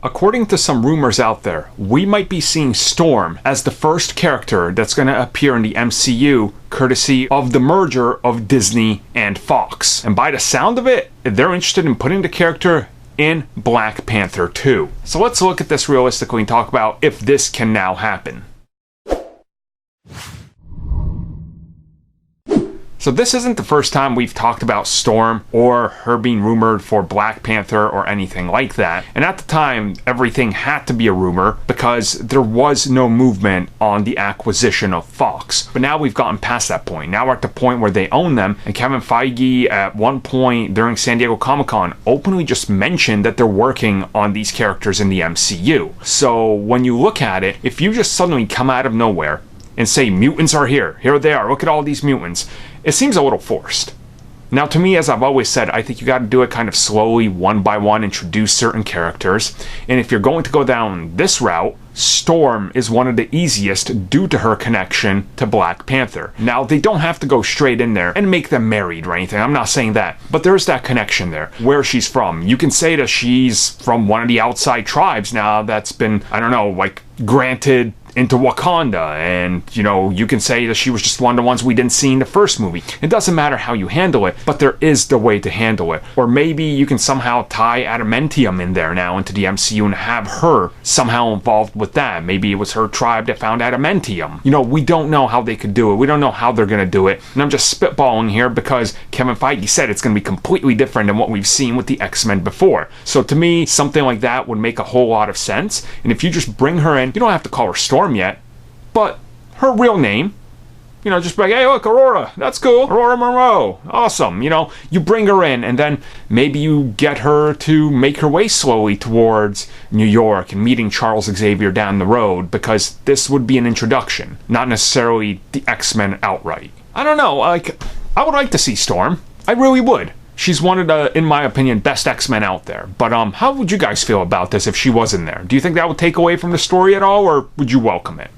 According to some rumors out there, we might be seeing Storm as the first character that's going to appear in the MCU courtesy of the merger of Disney and Fox. And by the sound of it, they're interested in putting the character in Black Panther 2. So let's look at this realistically and talk about if this can now happen. So this isn't the first time we've talked about Storm or her being rumored for Black Panther or anything like that. And at the time, everything had to be a rumor because there was no movement on the acquisition of Fox. But now we've gotten past that point. Now we're at the point where they own them, and Kevin Feige at one point during San Diego Comic-Con openly just mentioned that they're working on these characters in the MCU. So when you look at it, if you just suddenly come out of nowhere and say mutants are here they are, look at all these mutants, it seems a little forced. Now to me, as I've always said, I think you got to do it kind of slowly, one by one, introduce certain characters. And if you're going to go down this route, Storm is one of the easiest due to her connection to Black Panther. Now, they don't have to go straight in there and make them married or anything, I'm not saying that, but there's that connection there, where she's from. You can say that she's from one of the outside tribes now that's been, I don't know, like granted into Wakanda, and you can say that she was just one of the ones we didn't see in the first movie. It doesn't matter how you handle it, but there is the way to handle it. Or maybe you can somehow tie Adamantium in there now into the MCU and have her somehow involved with that. Maybe it was her tribe that found Adamantium. We don't know how they could do it. We don't know how they're going to do it. And I'm just spitballing here because Kevin Feige said it's going to be completely different than what we've seen with the X-Men before. So to me, something like that would make a whole lot of sense. And if you just bring her in, you don't have to call her Storm yet, but her real name, just be like, hey, look, Aurora, that's cool, Aurora Monroe, awesome, you bring her in, and then maybe you get her to make her way slowly towards New York and meeting Charles Xavier down the road, because this would be an introduction, not necessarily the X-Men outright. I don't know, I would like to see Storm, I really would. She's one of the, in my opinion, best X-Men out there. But how would you guys feel about this if she wasn't there? Do you think that would take away from the story at all, or would you welcome it?